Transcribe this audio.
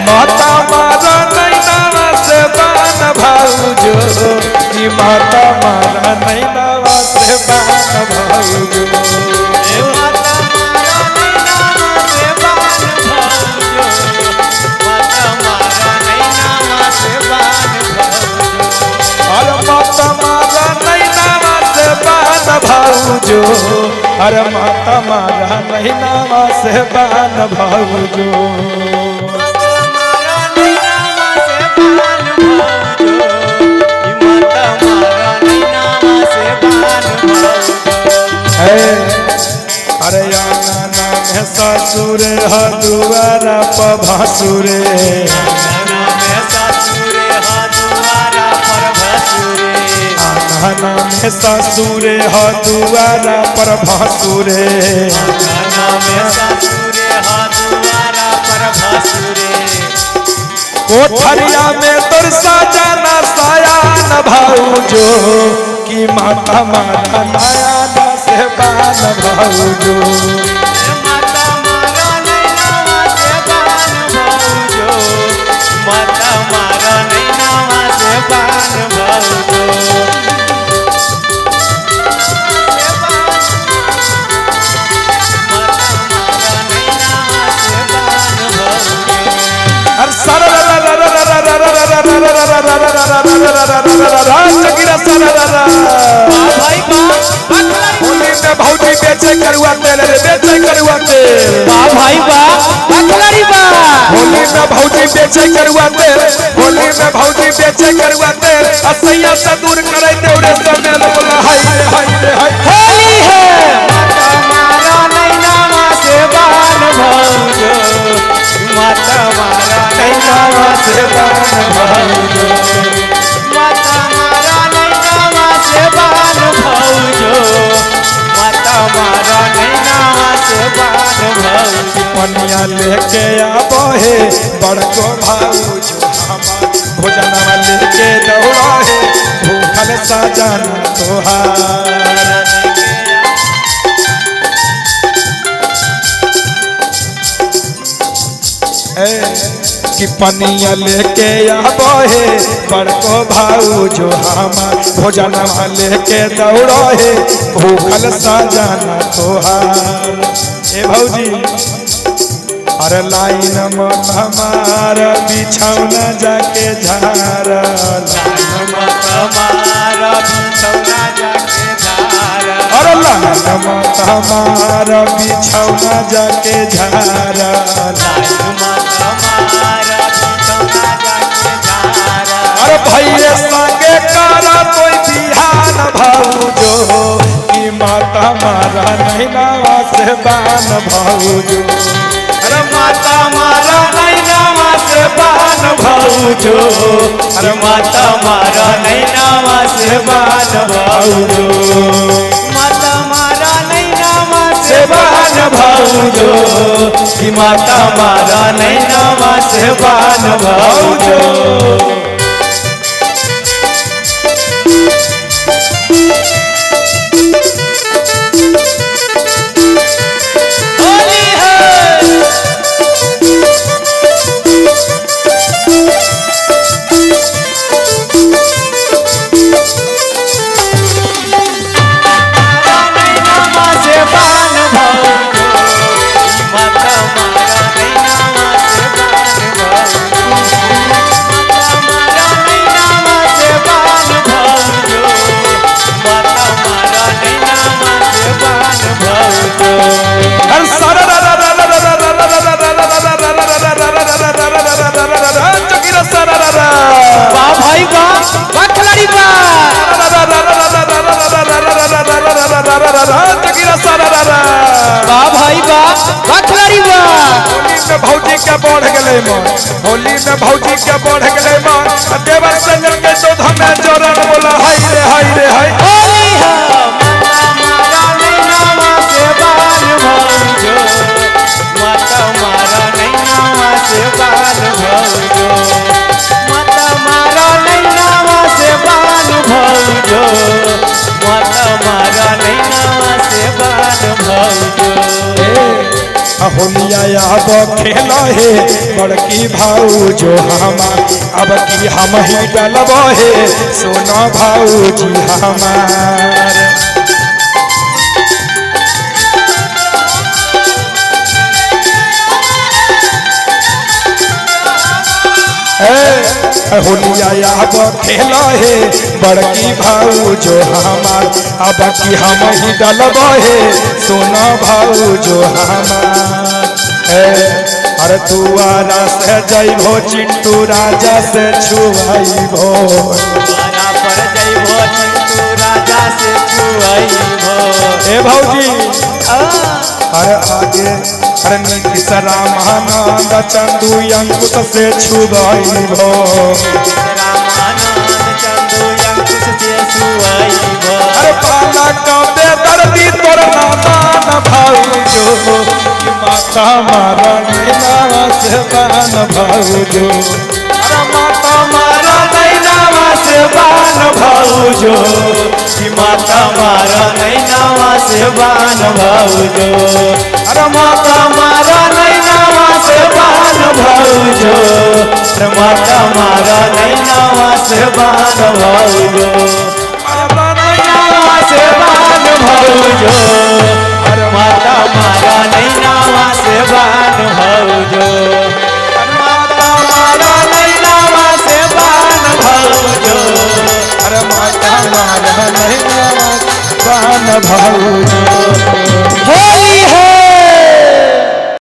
माता मारा नैनावा से बान भाऊजो कि माता मारा नैनावा से बान भाऊजो माता मारा नैनावा से बान भाऊजो अरे माता मारा नैनावा से बान भाऊजो अरे आंगना में ससुर हदुआरा पर भसुरे आंगना में ससुर हदुआरा पर भसुरे कोठरिया में तोर सजना सयान भाऊजो कि माता मारा नैना से बान भाऊजो माता मारा नैनावा से बान भाऊजो माता मारा नैनावा से बान भाऊजो होली में भौजी बेचे करुआ तेल रे बेचे करुआ तेल भाई बा बकरी बा होली में भौजी बेचे करुआ तेल होली में भौजी बेचे करुआ तेल असैया से दूर करे देवरे समय बोला हाय रे हाय रे हाय होली है माता मारा नैनावा से बान भाऊजो माता मारा नैनावा से बान भाऊजो माता मारा नैनावा से बान भाऊजो माता मारा नैनावा से बान भाऊजो पनिया लेके आबो हे बड़को भाऊजो हमार भोजनवा लेके दौड़ा हे भूखल सजना तोहार कि पनिया लेके आबो हे बड़को भाऊजो हमार भोजनवा लेके दौड़ा हे भूखल सजना तोहार हे भौजी अरे लाइन में हमार बिछौना जाके झार अरे लाइन में हमार बिछौना जाके झार अरे भैया संगे करा कोई बिहान भाऊजो कि माता मारा नैनावा से बान भाऊजो अरे माता मारा नैनावा से बान भाऊजो अरे माता मारा नैनावा से बान भाऊजो माता मारा नैनावा से बान भाऊजो कि माता मारा नैनावा से बान भाऊजो भौजी के बढ़ गए मन होली में भौजी के बढ़ गए मन देवर से मिलके तो हमें जोरन बोला हाय रे हाय रे हाय होली है माता मारा नैनावा से बान भाऊजो माता मारा नैनावा से बान भाऊजो माता मारा नैनावा से बान भाऊजो माता मारा नैनावा से बान भाऊजो होलिया अब खेला हे बड़की भाऊजो हमार अब की हम ही डलब हे सोना भाऊजी हमार होलिया अब खेला हे बड़की भाऊजो हमार अब की हम ही डलब हे सोना भाऊजो हमार अरे दुआरा से जइबो चिंटू राजा से छुआइबो द्वारा पर जइबो चिंटू राजा से छुआइबो ए भौजी अरे आगे अरे नीतीश रामानंद चंदू अंकुश से छुआइबो रामानंद चंदू अंकुश से छुआइबो अरे पाला कबे दर्दी तोर नामान भाऊजो माता मारा नैनावा से बान भाऊजो अरे माता मारा नैनावा से बान भाऊजो माता मारा नैनावा से बान भाऊजो अरे माता मारा नैनावा से बान भाऊजो अरे माता मारा नैनावा से बान भाऊजो नैनावा से बान भाऊजो अरे माता मारा नैनावा से बान भाऊजो माता मारा नैनावा से बान भाऊजो अरे माता मारा नैनावा बान भाऊजो